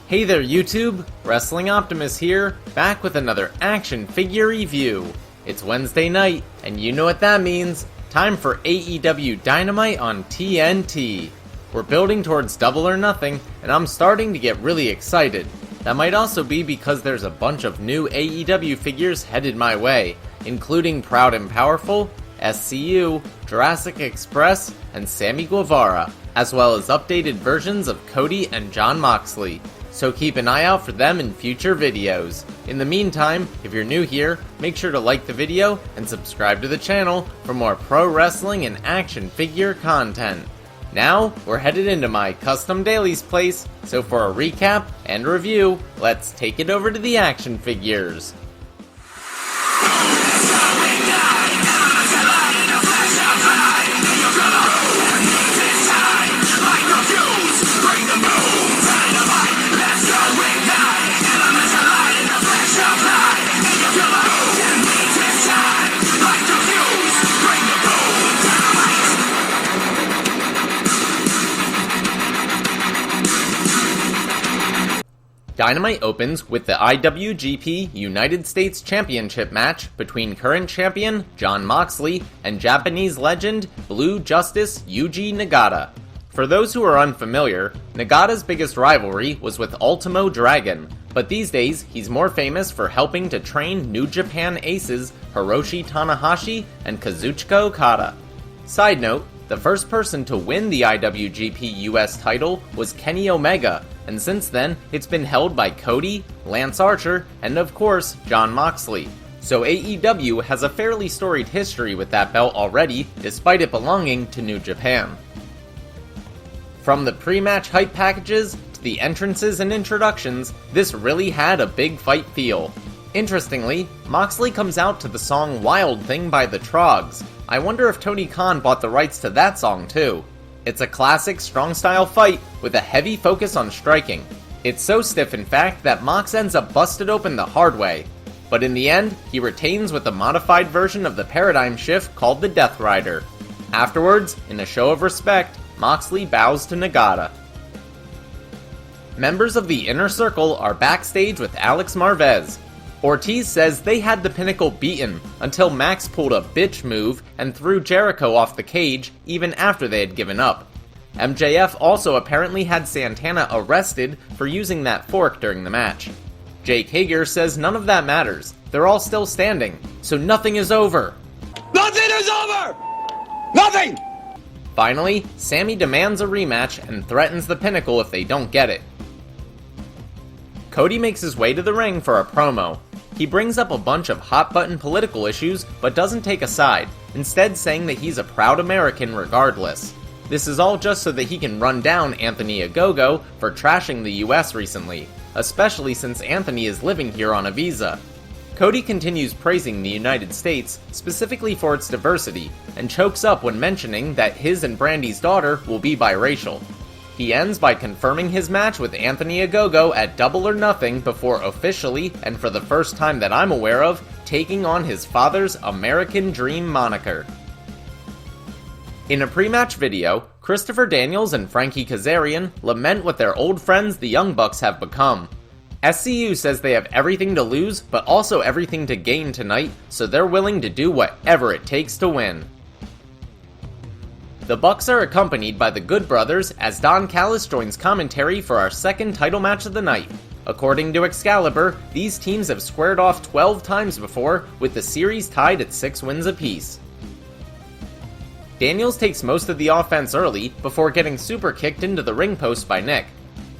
Hey there YouTube, Wrestling Optimus here, back with another action figure review. It's Wednesday night, and you know what that means. Time for AEW Dynamite on TNT. We're building towards Double or Nothing, and I'm starting to get really excited. That might also be because there's a bunch of new AEW figures headed my way, including Proud and Powerful, SCU, Jurassic Express, and Sammy Guevara, as well as updated versions of Cody and Jon Moxley. So keep an eye out for them in future videos. In the meantime, if you're new here, make sure to like the video and subscribe to the channel for more pro wrestling and action figure content. Now, we're headed into my custom dailies place, so for a recap and review, let's take it over to the action figures. Dynamite opens with the IWGP United States Championship match between current champion Jon Moxley and Japanese legend Blue Justice Yuji Nagata. For those who are unfamiliar, Nagata's biggest rivalry was with Ultimo Dragon, but these days he's more famous for helping to train New Japan aces Hiroshi Tanahashi and Kazuchika Okada. Side note, the first person to win the IWGP US title was Kenny Omega, and since then, it's been held by Cody, Lance Archer, and of course, Jon Moxley. So AEW has a fairly storied history with that belt already, despite it belonging to New Japan. From the pre-match hype packages, to the entrances and introductions, this really had a big fight feel. Interestingly, Moxley comes out to the song Wild Thing by the Trogs. I wonder if Tony Khan bought the rights to that song too. It's a classic strong-style fight with a heavy focus on striking. It's so stiff in fact that Mox ends up busted open the hard way. But in the end, he retains with a modified version of the paradigm shift called the Death Rider. Afterwards, in a show of respect, Moxley bows to Nagata. Members of the Inner Circle are backstage with Alex Marvez. Ortiz says they had the Pinnacle beaten until Max pulled a bitch move and threw Jericho off the cage even after they had given up. MJF also apparently had Santana arrested for using that fork during the match. Jake Hager says none of that matters. They're all still standing, so nothing is over. Nothing is over! Nothing! Finally, Sammy demands a rematch and threatens the Pinnacle if they don't get it. Cody makes his way to the ring for a promo. He brings up a bunch of hot-button political issues, but doesn't take a side, instead saying that he's a proud American regardless. This is all just so that he can run down Anthony Ogogo for trashing the US recently, especially since Anthony is living here on a visa. Cody continues praising the United States, specifically for its diversity, and chokes up when mentioning that his and Brandy's daughter will be biracial. He ends by confirming his match with Anthony Ogogo at Double or Nothing before officially, and for the first time that I'm aware of, taking on his father's American Dream moniker. In a pre-match video, Christopher Daniels and Frankie Kazarian lament what their old friends the Young Bucks have become. SCU says they have everything to lose, but also everything to gain tonight, so they're willing to do whatever it takes to win. The Bucks are accompanied by the Good Brothers as Don Callis joins commentary for our second title match of the night. According to Excalibur, these teams have squared off 12 times before, with the series tied at 6 wins apiece. Daniels takes most of the offense early before getting super kicked into the ring post by Nick.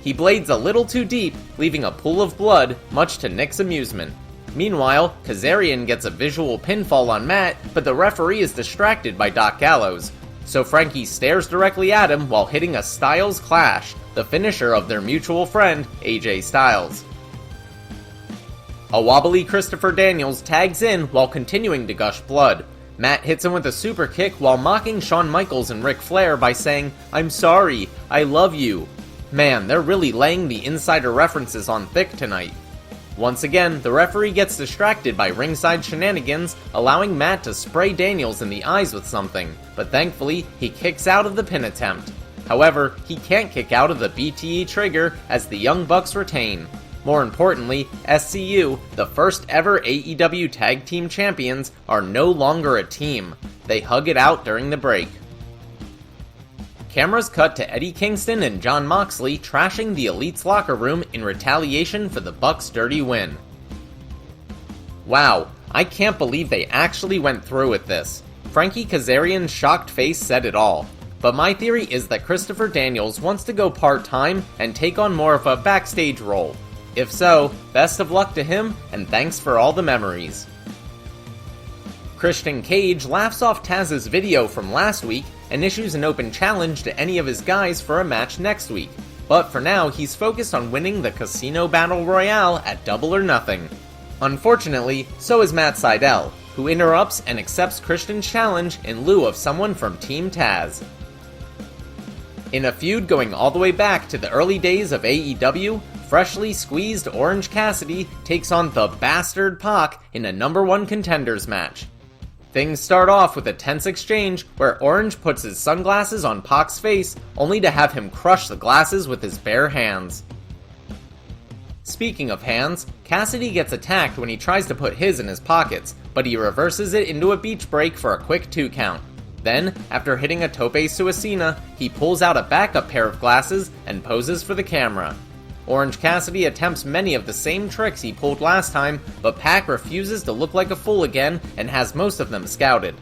He blades a little too deep, leaving a pool of blood, much to Nick's amusement. Meanwhile, Kazarian gets a visual pinfall on Matt, but the referee is distracted by Doc Gallows. So Frankie stares directly at him while hitting a Styles Clash, the finisher of their mutual friend, AJ Styles. A wobbly Christopher Daniels tags in while continuing to gush blood. Matt hits him with a super kick while mocking Shawn Michaels and Ric Flair by saying, "I'm sorry, I love you." Man, they're really laying the insider references on thick tonight. Once again, the referee gets distracted by ringside shenanigans, allowing Matt to spray Daniels in the eyes with something, but thankfully, he kicks out of the pin attempt. However, he can't kick out of the BTE trigger as the Young Bucks retain. More importantly, SCU, the first ever AEW Tag Team Champions, are no longer a team. They hug it out during the break. Cameras cut to Eddie Kingston and Jon Moxley trashing the Elite's locker room in retaliation for the Bucks' dirty win. Wow, I can't believe they actually went through with this. Frankie Kazarian's shocked face said it all. But my theory is that Christopher Daniels wants to go part-time and take on more of a backstage role. If so, best of luck to him, and thanks for all the memories. Christian Cage laughs off Taz's video from last week and issues an open challenge to any of his guys for a match next week. But for now, he's focused on winning the Casino Battle Royale at Double or Nothing. Unfortunately, so is Matt Sydal, who interrupts and accepts Christian's challenge in lieu of someone from Team Taz. In a feud going all the way back to the early days of AEW, freshly squeezed Orange Cassidy takes on the Bastard Pac in a #1 contenders match. Things start off with a tense exchange where Orange puts his sunglasses on Pac's face, only to have him crush the glasses with his bare hands. Speaking of hands, Cassidy gets attacked when he tries to put his in his pockets, but he reverses it into a beach break for a quick 2 count. Then, after hitting a tope suicina, he pulls out a backup pair of glasses and poses for the camera. Orange Cassidy attempts many of the same tricks he pulled last time, but Pac refuses to look like a fool again and has most of them scouted.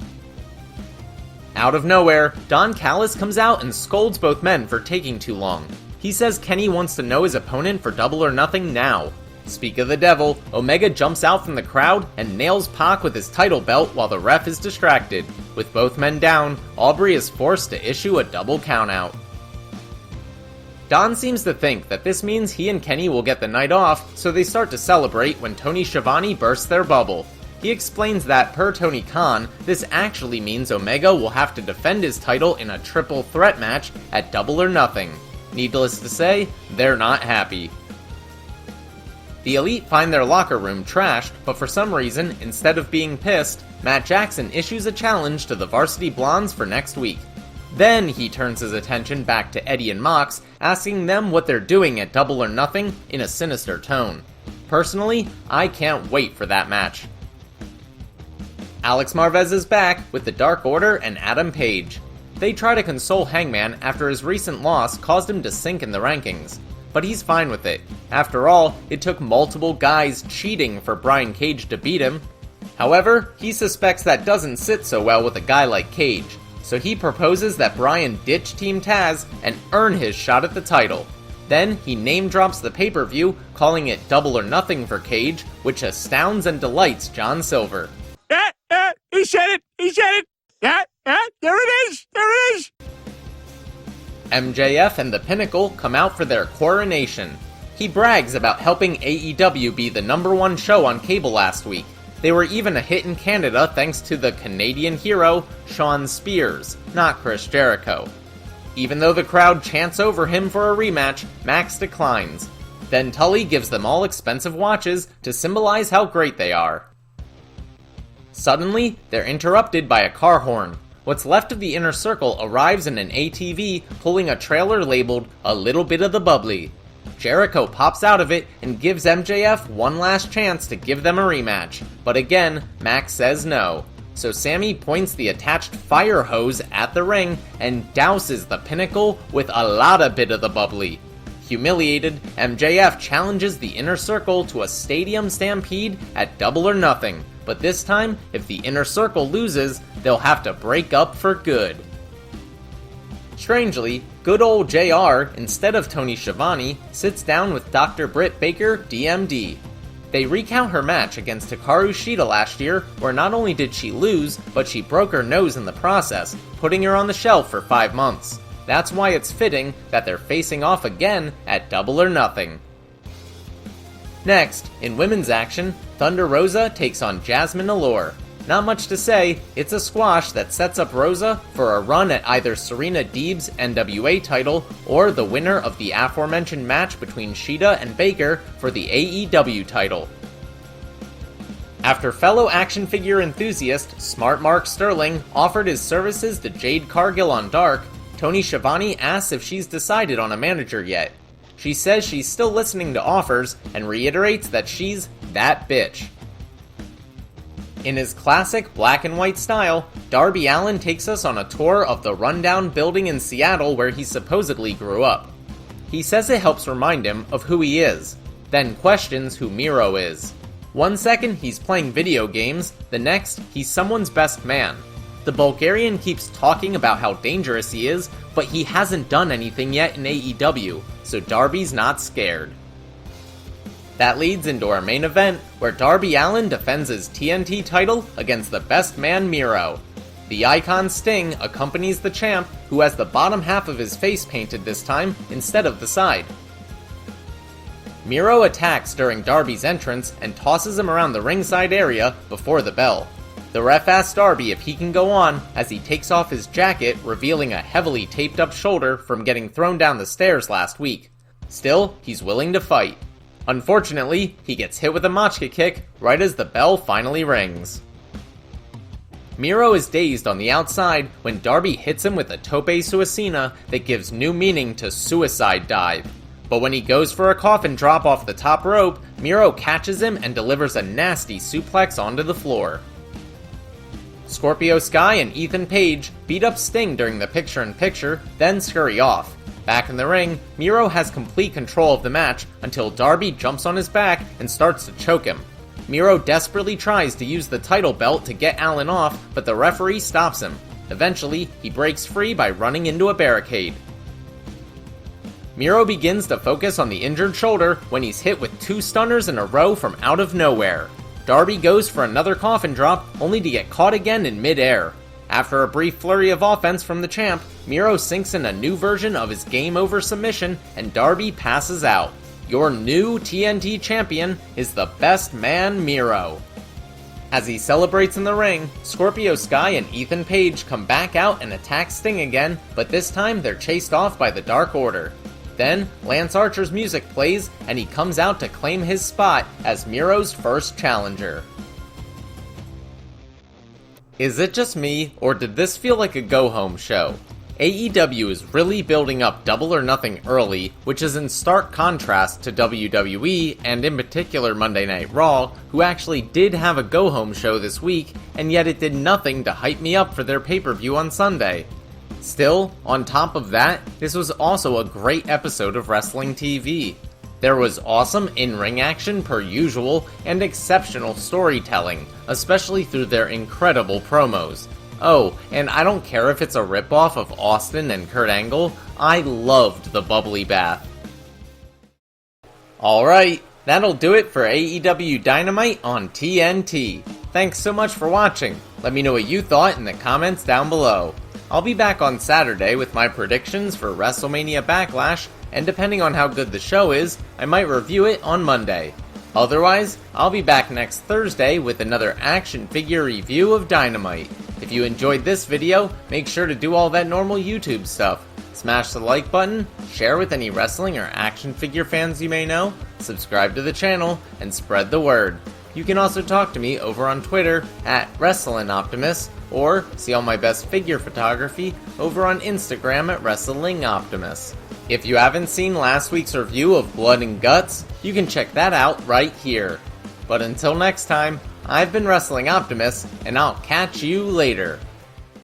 Out of nowhere, Don Callis comes out and scolds both men for taking too long. He says Kenny wants to know his opponent for Double or Nothing now. Speak of the devil, Omega jumps out from the crowd and nails Pac with his title belt while the ref is distracted. With both men down, Aubrey is forced to issue a double countout. Don seems to think that this means he and Kenny will get the night off, so they start to celebrate when Tony Schiavone bursts their bubble. He explains that, per Tony Khan, this actually means Omega will have to defend his title in a triple threat match at Double or Nothing. Needless to say, they're not happy. The Elite find their locker room trashed, but for some reason, instead of being pissed, Matt Jackson issues a challenge to the Varsity Blondes for next week. Then he turns his attention back to Eddie and Mox, asking them what they're doing at Double or Nothing in a sinister tone. Personally, I can't wait for that match. Alex Marvez is back with the Dark Order and Adam Page. They try to console Hangman after his recent loss caused him to sink in the rankings. But he's fine with it. After all, it took multiple guys cheating for Brian Cage to beat him. However, he suspects that doesn't sit so well with a guy like Cage, so he proposes that Brian ditch Team Taz and earn his shot at the title. Then he name-drops the pay-per-view, calling it Double or Nothing for Cage, which astounds and delights John Silver. He said it! He said it! There it is! There it is! MJF and the Pinnacle come out for their coronation. He brags about helping AEW be the #1 show on cable last week. They were even a hit in Canada thanks to the Canadian hero, Shawn Spears, not Chris Jericho. Even though the crowd chants over him for a rematch, Max declines. Then Tully gives them all expensive watches to symbolize how great they are. Suddenly, they're interrupted by a car horn. What's left of the Inner Circle arrives in an ATV pulling a trailer labeled "A Little Bit of the Bubbly." Jericho pops out of it and gives MJF one last chance to give them a rematch, but again, Max says no. So Sammy points the attached fire hose at the ring and douses the Pinnacle with a lotta bit of the bubbly. Humiliated, MJF challenges the Inner Circle to a stadium stampede at Double or Nothing, but this time, if the Inner Circle loses, they'll have to break up for good. Strangely, good old JR, instead of Tony Schiavone, sits down with Dr. Britt Baker, DMD. They recount her match against Hikaru Shida last year, where not only did she lose, but she broke her nose in the process, putting her on the shelf for 5 months. That's why it's fitting that they're facing off again at Double or Nothing. Next, in women's action, Thunder Rosa takes on Jasmine Allure. Not much to say, it's a squash that sets up Rosa for a run at either Serena Deeb's NWA title or the winner of the aforementioned match between Shida and Baker for the AEW title. After fellow action figure enthusiast Smart Mark Sterling offered his services to Jade Cargill on Dark, Tony Schiavone asks if she's decided on a manager yet. She says she's still listening to offers and reiterates that she's that bitch. In his classic black and white style, Darby Allin takes us on a tour of the rundown building in Seattle where he supposedly grew up. He says it helps remind him of who he is, then questions who Miro is. One second he's playing video games, the next he's someone's best man. The Bulgarian keeps talking about how dangerous he is, but he hasn't done anything yet in AEW, so Darby's not scared. That leads into our main event, where Darby Allin defends his TNT title against the best man Miro. The icon Sting accompanies the champ, who has the bottom half of his face painted this time instead of the side. Miro attacks during Darby's entrance and tosses him around the ringside area before the bell. The ref asks Darby if he can go on as he takes off his jacket, revealing a heavily taped up shoulder from getting thrown down the stairs last week. Still, he's willing to fight. Unfortunately, he gets hit with a machka kick right as the bell finally rings. Miro is dazed on the outside when Darby hits him with a tope suicina that gives new meaning to suicide dive. But when he goes for a coffin drop off the top rope, Miro catches him and delivers a nasty suplex onto the floor. Scorpio Sky and Ethan Page beat up Sting during the picture-in-picture, then scurry off. Back in the ring, Miro has complete control of the match until Darby jumps on his back and starts to choke him. Miro desperately tries to use the title belt to get Allin off, but the referee stops him. Eventually, he breaks free by running into a barricade. Miro begins to focus on the injured shoulder when he's hit with 2 stunners in a row from out of nowhere. Darby goes for another coffin drop, only to get caught again in mid-air. After a brief flurry of offense from the champ, Miro sinks in a new version of his game-over submission, and Darby passes out. Your new TNT champion is the best man Miro. As he celebrates in the ring, Scorpio Sky and Ethan Page come back out and attack Sting again, but this time they're chased off by the Dark Order. Then, Lance Archer's music plays, and he comes out to claim his spot as Miro's first challenger. Is it just me, or did this feel like a go-home show? AEW is really building up Double or Nothing early, which is in stark contrast to WWE, and in particular Monday Night Raw, who actually did have a go-home show this week, and yet it did nothing to hype me up for their pay-per-view on Sunday. Still, on top of that, this was also a great episode of Wrestling TV. There was awesome in-ring action per usual, and exceptional storytelling, especially through their incredible promos. Oh, and I don't care if it's a ripoff of Austin and Kurt Angle, I loved the Bubbly bath. Alright, that'll do it for AEW Dynamite on TNT. Thanks so much for watching. Let me know what you thought in the comments down below. I'll be back on Saturday with my predictions for WrestleMania Backlash, and depending on how good the show is, I might review it on Monday. Otherwise, I'll be back next Thursday with another action figure review of Dynamite. If you enjoyed this video, make sure to do all that normal YouTube stuff. Smash the like button, share with any wrestling or action figure fans you may know, subscribe to the channel, and spread the word. You can also talk to me over on Twitter at WrestlingOptimus, or see all my best figure photography over on Instagram at WrestlingOptimus. If you haven't seen last week's review of Blood and Guts, you can check that out right here. But until next time, I've been Wrestling Optimus, and I'll catch you later.